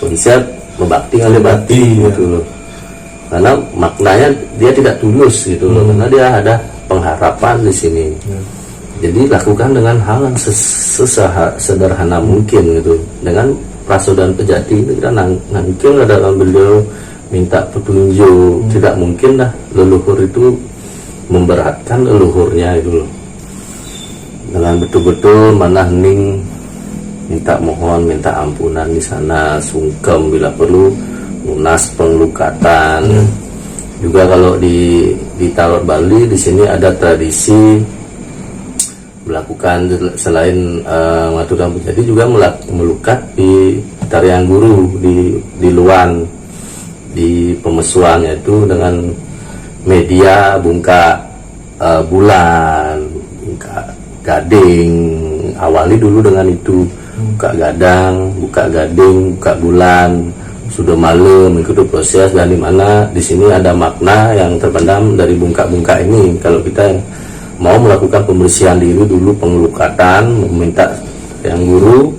konsep membakti ngalibati gitu loh. Karena maknanya dia tidak tulus gitu loh, karena dia ada pengharapan di sini. Jadi lakukan dengan hal yang sederhana mungkin gitu. Dengan Prasodan Pejati itu kita mungkin dalam beliau minta petunjuk. Tidak mungkin lah leluhur itu memberatkan leluhurnya itu loh. Dengan betul-betul mana hening minta mohon, minta ampunan di sana, sungkem bila perlu, lunas penglukatan. Juga kalau di Talor Bali di sini ada tradisi melakukan selain Maturan Pejati juga melukat di tarian guru di Luan, di pemesuan, yaitu dengan media bungka bulan, bungka gading. Awali dulu dengan itu, buka gadang, buka gading, buka bulan, sudah malam, mengikuti proses. Dan dimana di sini ada makna yang terpendam dari bungka-bungka ini. Kalau kita mau melakukan pembersihan diri dulu, pengelukatan, meminta yang guru.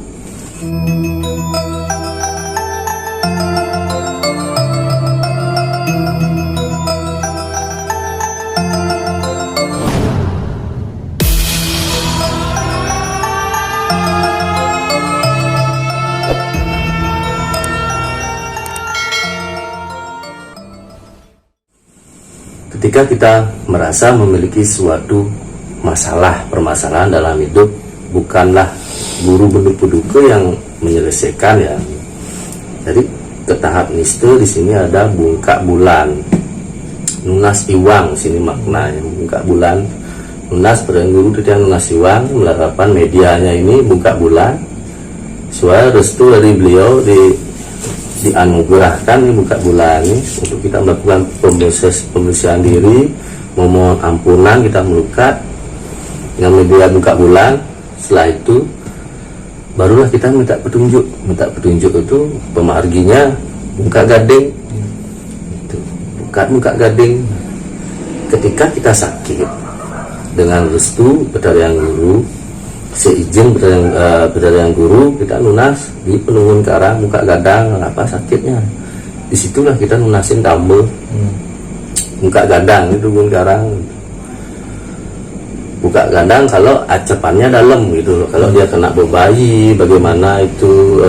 Ketika kita merasa memiliki suatu permasalahan dalam hidup, bukanlah guru bendu-peduke yang menyelesaikan ya. Jadi ke tahap niste di sini ada bungka bulan, nunas iwang, sini maknanya bungka bulan, nunas peran guru itu yang nunas iwang, menerapkan medianya ini bungka bulan. Suara restu dari beliau dianugerahkan ini buka bulan ini untuk kita melakukan pembersihan diri, memohon ampunan, kita melukat dengan media buka bulan. Setelah itu barulah kita minta petunjuk itu pemarginya buka gading itu, buka gading. Ketika kita sakit, dengan restu Bedarian Guru, seizin Bedarian Guru, kita lunas di penungun karang buka gadang apa sakitnya. Disitulah kita lunasin tambel buka gadang itu penungun karang. Buka gadang kalau acepannya dalam gitu loh. Kalau dia kena bebayi, bagaimana itu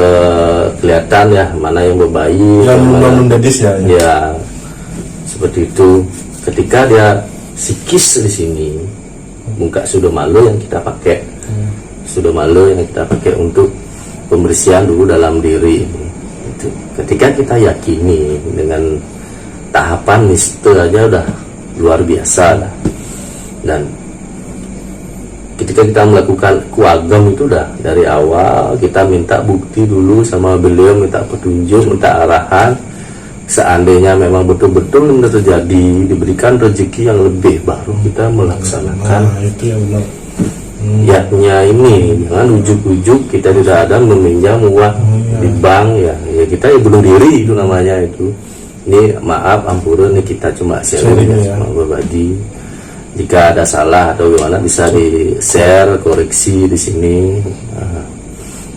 kelihatan ya mana yang bebayi, yang mendedis ya. Ya seperti itu. Ketika dia sikis di sini, buka sudah malu yang kita pakai. Sudah malu yang kita pakai untuk pembersihan dulu dalam diri itu. Ketika kita yakini dengan tahapan niste aja udah luar biasa lah. Dan ketika kita melakukan kuagam itu udah dari awal kita minta bukti dulu sama beliau, minta petunjuk, minta arahan. Seandainya memang betul-betul yang terjadi, diberikan rezeki yang lebih, baru kita melaksanakan. Itu yang benar. Yaknya ini, jangan ujuk-ujuk kita tidak ada meminjam uang di bank ya kita ya bunuh diri itu namanya itu. Ini maaf ampun, ini kita cuma sharing ya, sama berbagi. Jika ada salah atau gimana bisa di share, koreksi di sini.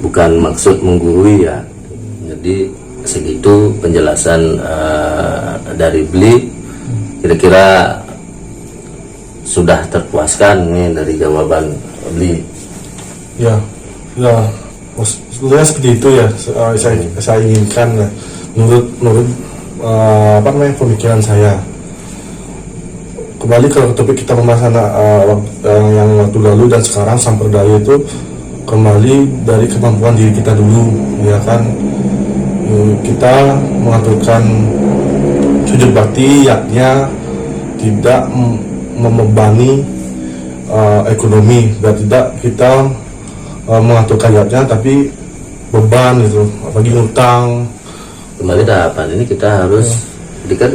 Bukan maksud menggurui ya. Jadi segitu penjelasan dari beliau. Kira-kira sudah terpuaskan nih dari jawaban beliau? Ya, sebetulnya seperti itu ya. Saya inginkan ya, menurut pemikiran saya. Kembali ke topik kita pembahasan yang waktu lalu dan sekarang, samperdaya itu kembali dari kemampuan diri kita dulu, ya kan. Kita mengaturkan sujud bakti, yaknya tidak membebani ekonomi, dan tidak kita mengatur kayatnya tapi beban itu, apalagi utang. Kembali tahapan ini kita harus ketika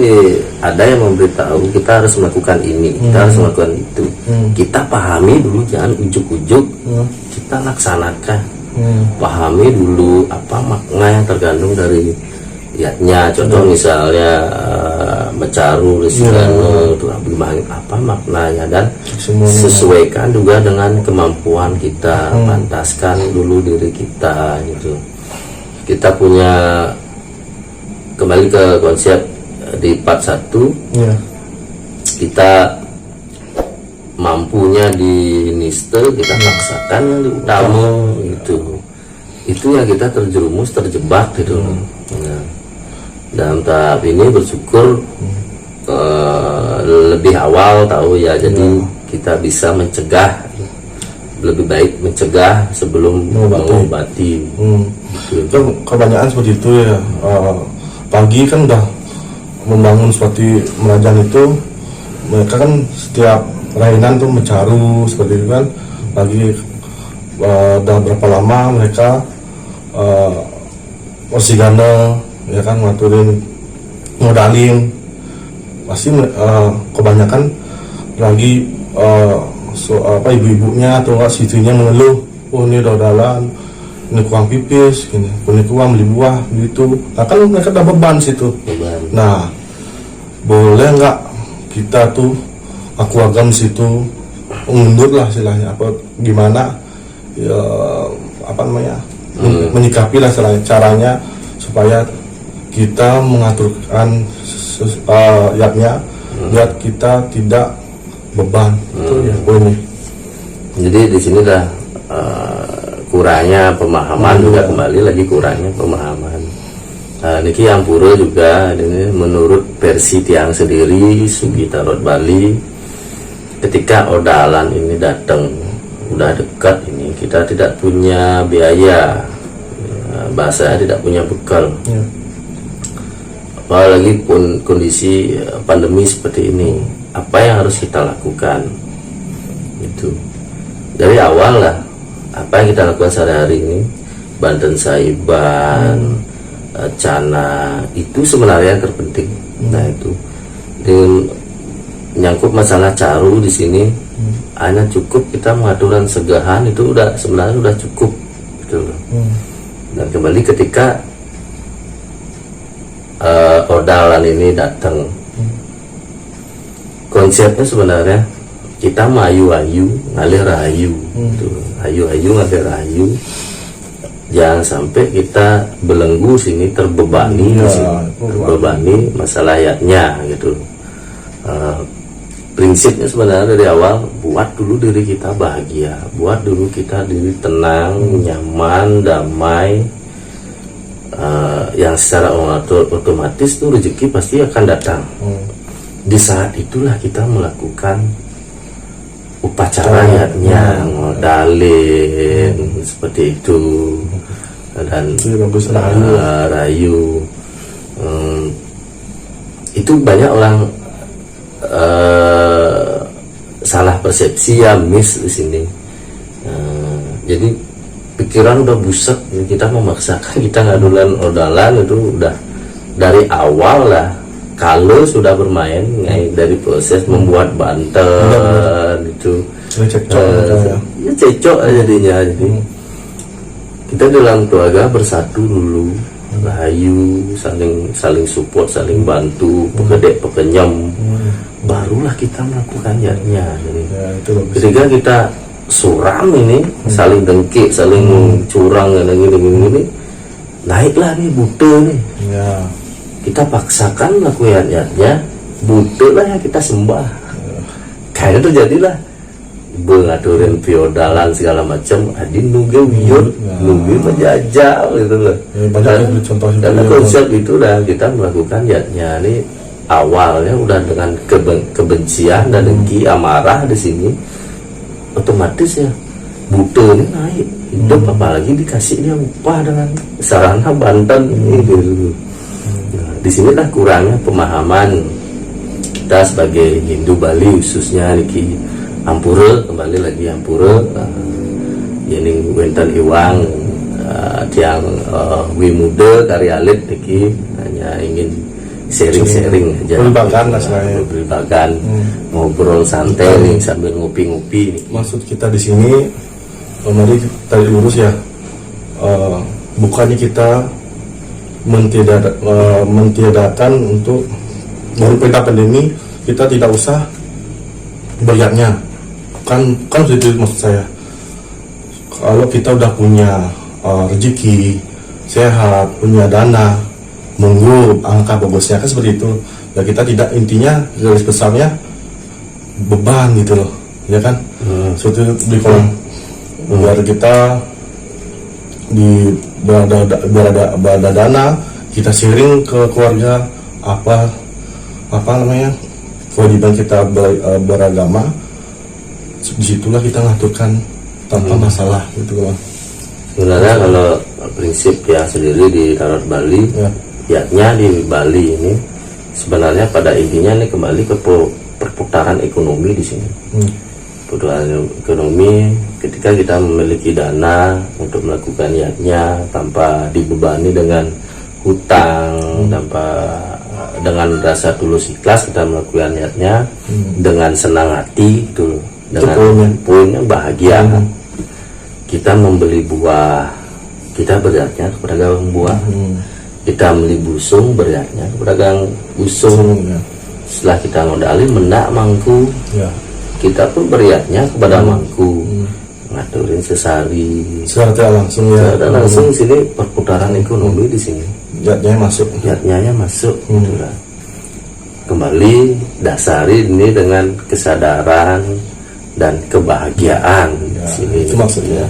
ada yang memberitahu kita harus melakukan ini, kita harus melakukan itu, kita pahami dulu, jangan ujuk-ujuk kita laksanakan. Pahami dulu apa makna yang tergandung dari ayatnya. Contoh misalnya Mecaru Resigano itu apa maknanya, dan sesuaikan juga dengan kemampuan kita, pantaskan dulu diri kita gitu. Kita punya kembali ke konsep di part 1 ya. Kita mampunya di niste kita paksakan yang di utama itu yang kita terjerumus terjebak gitu. Nah, dalam tahap ini bersyukur lebih awal tahu ya, jadi kita bisa mencegah, lebih baik mencegah sebelum mengobati. Itu kebanyakan seperti itu ya. Pagi kan udah membangun seperti Merajan itu, mereka kan setiap rainan tuh mencaru seperti itu kan. Lagi udah berapa lama mereka orsigana ya kan, ngaturin modalin, pasti kebanyakan lagi ibu-ibunya atau enggak situnya mengeluh, oh ini udah dalan, ini kurang pipis, ini kurang beli buah gitu. Nah kan mereka udah beban situ. Nah boleh nggak kita tuh aku agam situ mundur lah istilahnya, apa gimana ya, apa namanya, menyikapi lah caranya supaya kita mengaturkan yaknya biar kita tidak beban itu ya boleh. Jadi di sini dah kurangnya pemahaman juga, kembali lagi kurangnya pemahaman. Niki Ampura juga ini menurut versi tiang sendiri Sugi Tarot Bali, ketika odalan ini datang udah dekat ini, kita tidak punya biaya, bahasa tidak punya bekal, apalagi pun kondisi pandemi seperti ini, apa yang harus kita lakukan itu dari awal lah. Apa yang kita lakukan sehari-hari ini, Banten Saiban, Cana, itu sebenarnya yang terpenting. Nah itu dengan nyangkut masalah caru di sini, hanya cukup kita mengaturan segahan itu udah sebenarnya udah cukup gitu loh. Dan kembali ketika odalan ini datang, konsepnya sebenarnya kita mayu-ayu ngalir rahayu, ayu-ayu ngalir rahayu. Jangan sampai kita belenggu sini, terbebani di sini, terbebani masalah ayatnya gitu. Prinsipnya sebenarnya dari awal, buat dulu diri kita bahagia, buat dulu kita diri tenang, nyaman, damai. Yang secara otomatis tuh rezeki pasti akan datang. Di saat itulah kita melakukan upacara ayatnya, modalin seperti itu, dan rayu. Itu banyak orang salah persepsi ya, miss di sini. Jadi pikiran udah buset, kita memaksakan kita ngadulan odalan itu udah dari awal lah. Kalau sudah bermain dari proses membuat banten itu ya cecok jadinya. Jadi kita dalam keluarga bersatu dulu, rahayu, saling support, saling bantu, pekedek pekenyem, barulah kita melakukan jadinya. Jadi ketika kita suram ini, saling dengki, saling curang dan gini, naiklah nih buta nih. Kita paksakan lakukannya, butuh lah yang kita sembah. Kayaknya terjadilah bengaturin feodalan segala macam, adin nunggu wiyut, nunggu menjajal gitu loh. Karena konsep itu udah kita melakukan yatnya ini awalnya udah dengan kebencian dan dengki, amarah di sini, otomatis ya butuh ini naik hidup, apalagi dikasih dia upah dengan sarana banten ini gitu. Di sinilah kurangnya pemahaman kita sebagai Hindu Bali, khususnya Niki Ampura, kembali lagi Ampura, ini wenten iwang tiang wimuda karyalit Niki hanya ingin sharing aja, berbagi ngobrol santai nih sambil ngopi-ngopi. Maksud kita di sini, mari tadi lurus ya, bukannya kita mentiadakan untuk baru perintah pandemi kita tidak usah bayarnya, kan itu maksud saya. Kalau kita udah punya rezeki, sehat, punya dana, menunggu angka bagusnya kan seperti itu. Ya kita tidak, intinya garis besarnya beban gitu loh, ya kan. Seperti itu di kolam biar kita berada dana, kita sharing ke keluarga apa namanya kewajiban kita beragama. Disitulah kita ngaturkan tanpa masalah gitu loh. Sebenarnya kalau prinsip ya sendiri di Tarot Bali, yaknya di Bali ini sebenarnya pada intinya ini kembali ke perputaran ekonomi di sini. Perputaran ekonomi ketika kita memiliki dana untuk melakukan yaknya tanpa dibebani dengan hutang, tanpa dengan rasa tulus ikhlas kita melakukan yaknya dengan senang hati gitu, dengan poinnya bahagia. Kita membeli buah, kita beratnya ke pedagang buah. Kita beli busung, beratnya ke pedagang busung. Setelah kita modalin mendak mangku, kita pun beriatnya kepada mangku, ngaturin sesari. Secara langsung ya. Secara langsung sini perputaran ekonomi di sini. Jatnya masuk. Gitu lah. Kembali dasari ini dengan kesadaran dan kebahagiaan di sini. Itu maksudnya.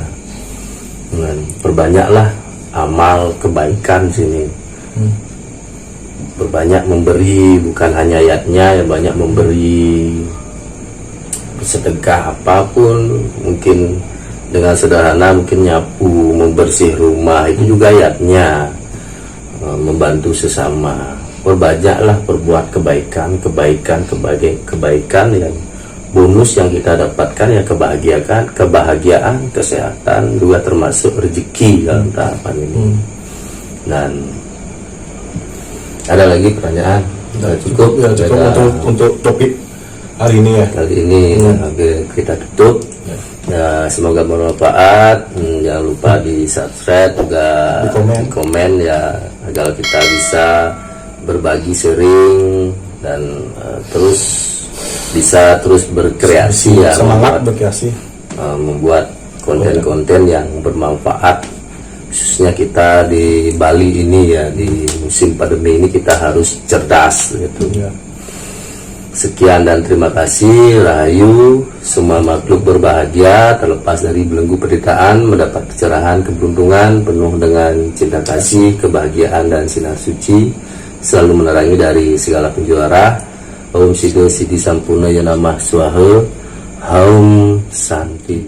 Dan perbanyaklah amal kebaikan di sini. Berbanyak memberi, bukan hanya yatnya, yang banyak memberi, bersedekah apapun, mungkin dengan sederhana, mungkin nyapu, membersih rumah, itu juga yatnya, membantu sesama. Perbanyaklah berbuat kebaikan yang bonus yang kita dapatkan ya kebahagiaan, kesehatan, juga termasuk rezeki dalam tahapan ini. Dan ada lagi pertanyaan? Cukup untuk topik hari ini ya. Kali ini kita tutup. Ya, semoga bermanfaat. Jangan lupa di subscribe juga di komen ya, agar kita bisa berbagi sering dan bisa terus berkreasi ya, semangat berkreasi, membuat konten-konten yang bermanfaat, khususnya kita di Bali ini ya, di musim pandemi ini kita harus cerdas gitu. Sekian dan terima kasih. Rahayu, semua makhluk berbahagia terlepas dari belenggu penderitaan, mendapat kecerahan, keberuntungan penuh dengan cinta kasih, kebahagiaan dan sinar suci selalu menerangi dari segala penjuru arah. Om Siddhi Siddhi Sampurna Ya Namah Swaha. Haum Santi.